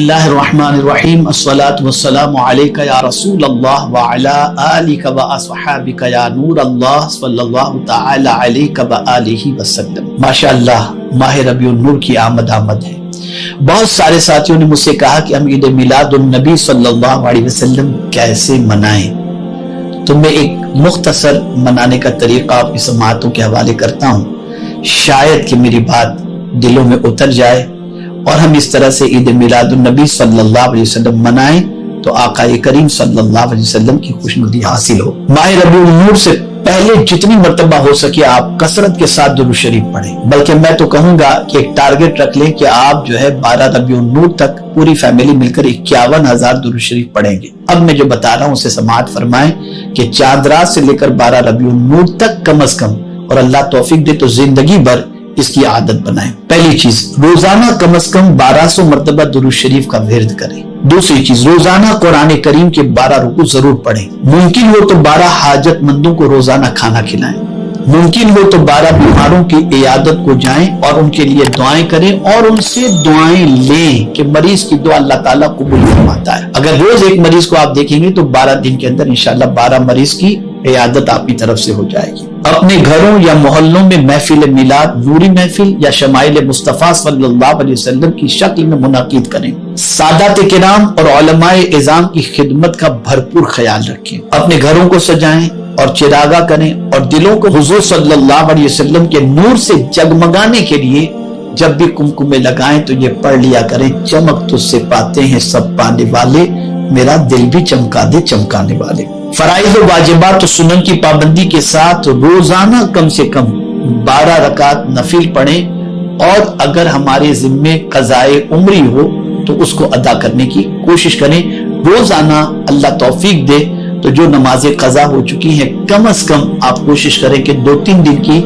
बिस्मिल्लाहिर रहमानिर रहीम अस्सलातु वस्सलामु अलैका या रसूल अल्लाह व अला आलिका व अस्हाबिका या नूर अल्लाह सल्लल्लाहु तआला अलैका व आलिहि वसल्लम। माशाअल्लाह, माह रबीउन नूर की आमद है। बहुत सारे साथियों ने मुझसे कहा कि हम ईद मिलादुन नबी सल्लल्लाहु अलैहि वसल्लम कैसे मनाएं। तो मैं एक मुख्तसर मनाने का तरीका आपकी समाअतों के हवाले करता हूँ, शायद कि मेरी बात दिलों में उतर जाए और हम इस तरह से ईद मिलादुन नबी सल्लल्लाहु अलैहि वसल्लम मनाएं तो आका करीम सल्लल्लाहु अलैहि वसल्लम की खुशनुदी हासिल हो। माह रबीउल नूर से पहले जितनी मर्तबा हो सके आप कसरत के साथ दुरूद शरीफ पढ़ें। बल्कि मैं तो कहूंगा कि एक टारगेट रख लें कि आप जो है 12 रबीउल नूर तक पूरी फैमिली मिलकर 51,000 दुरूद शरीफ पढ़ेंगे। अब मैं जो बता रहा हूं उसे समाअत फरमाएं कि चांद रात से लेकर 12 रबीउल नूर तक कम अज कम, और अल्लाह तौफीक दे तो जिंदगी भर इसकी आदत बनाएं। पहली चीज, रोजाना कम अज कम 1200 मर्तबा दुरूद शरीफ का विर्द करें। दूसरी चीज, रोजाना कुरान करीम के 12 रुकू जरूर पढ़ें। मुमकिन हो तो 12 हाजतमंदों को रोजाना खाना खिलाएं। मुमकिन हो तो 12 बीमारों की इयादत को जाएं और उनके लिए दुआएं करें और उनसे दुआएं लें कि मरीज की दुआ अल्लाह ताला कबूल फरमाता है। अगर रोज एक मरीज को आप देखेंगे तो 12 दिन के अंदर इंशाअल्लाह 12 मरीज की इयादत आपकी तरफ से हो जाएगी। अपने घरों या मोहल्लों में महफिल मिलाद, नूरी महफिल या शमाइल मुस्तफा सल्लल्लाहु अलैहि वसल्लम की शक्ल में मुनाकिद करें। सादात किराम और उलमाए इज़ाम की खिदमत का भरपूर ख्याल रखें। अपने घरों को सजाएं और चिरागा करें और दिलों को हुजूर सल्लल्लाहु अलैहि वसल्लम के नूर से जगमगाने के लिए जब भी कुमकुमे लगाएं तो ये पढ़ लिया करें, चमक तुझसे पाते हैं सब पाने वाले, मेरा दिल भी चमका दे चमकाने वाले। फराइज और वाजिबात और सुनन की पाबंदी के साथ रोजाना कम से कम 12 रकात नफिल पढ़ें और अगर हमारे जिम्मे कज़ाए उम्री हो तो उसको अदा करने की कोशिश करें। रोजाना अल्लाह तौफीक दे तो जो नमाजें कज़ा हो चुकी हैं कम अज कम आप कोशिश करें कि 2-3 दिन की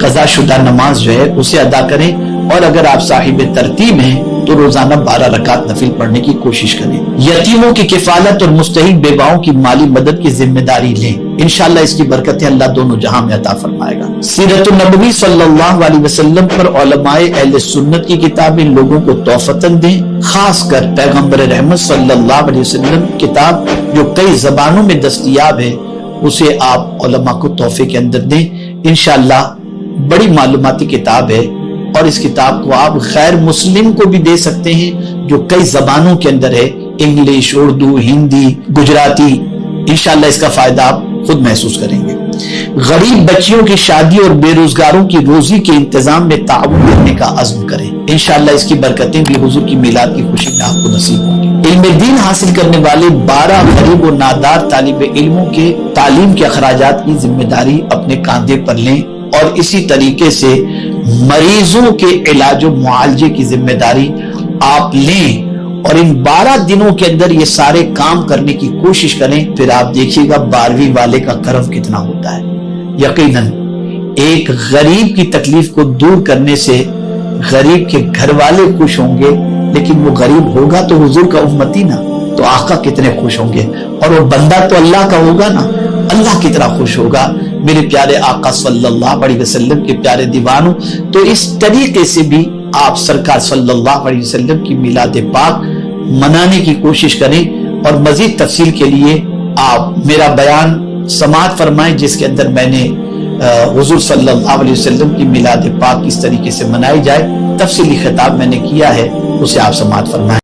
कज़ा शुदा नमाज जो है उसे अदा करें, और अगर आप साहिब तरतीब हैं तो रोजाना 12 रकात नफिल पढ़ने की कोशिश करें। यतीमों की किफालत और मुस्तहिक बेवाओं की माली मदद की जिम्मेदारी लें। इंशाअल्लाह इसकी बरकतें अल्लाह दोनों जहां में अता फरमाएगा। सीरतुन नबवी सल्लल्लाहु अलैहि वसल्लम पर उलमाए अहले सुन्नत की किताबें लोगों को तोहफतन दें। खासकर पैगंबर रहमत सल्लल्लाहु अलैहि वसल्लम किताब जो कई जबानों में दस्तयाब है उसे आप उलमा को तोहफे के अंदर दें। इंशाअल्लाह बड़ी मालूमाती किताब है और इस किताब को आप गैर मुस्लिम को भी दे सकते हैं जो कई जबानों के अंदर है, इंग्लिश, उर्दू, हिंदी, गुजराती। इंशाअल्लाह इसका फायदा आप खुद महसूस करेंगे। गरीब बच्चियों की शादी और बेरोजगारों की रोजी के इंतजाम में ताउन करने का अज़्म करें। इंशाअल्लाह इसकी बरकतें भी हुजूर की मिलाद की खुशी में आपको नसीब होंगी। इल्म दीन हासिल करने वाले 12 गरीब और नादार तालिब इल्मों के तालीम के अखराजात की जिम्मेदारी अपने कांधे पर लें और इसी तरीके से मरीजों के इलाज और मुआलजे की जिम्मेदारी आप लें और इन 12 दिनों के अंदर ये सारे काम करने की कोशिश करें। फिर आप देखिएगा 12वीं वाले का करम कितना होता है। यकीनन एक गरीब की तकलीफ को दूर करने से गरीब के घर वाले खुश होंगे, लेकिन वो गरीब होगा तो हुजूर का उम्मती ना, तो आका कितने खुश होंगे, और वो बंदा तो अल्लाह का होगा ना, अल्लाह कितना खुश होगा। मेरे प्यारे आका सल्लल्लाहु अलैहि वसल्लम के प्यारे दीवानों, तो इस तरीके से भी आप सरकार सल्लल्लाहु अलैहि वसल्लम की मिलाद पाक मनाने की कोशिश करें। और मजीद तफसील के लिए आप मेरा बयान समाअत फरमाएं जिसके अंदर मैंने हुजूर सल्लल्लाहु अलैहि वसल्लम की मिलाद पाक किस तरीके से मनाई जाए तफसीली खिताब मैंने किया है, उसे आप समाअत फरमाएं।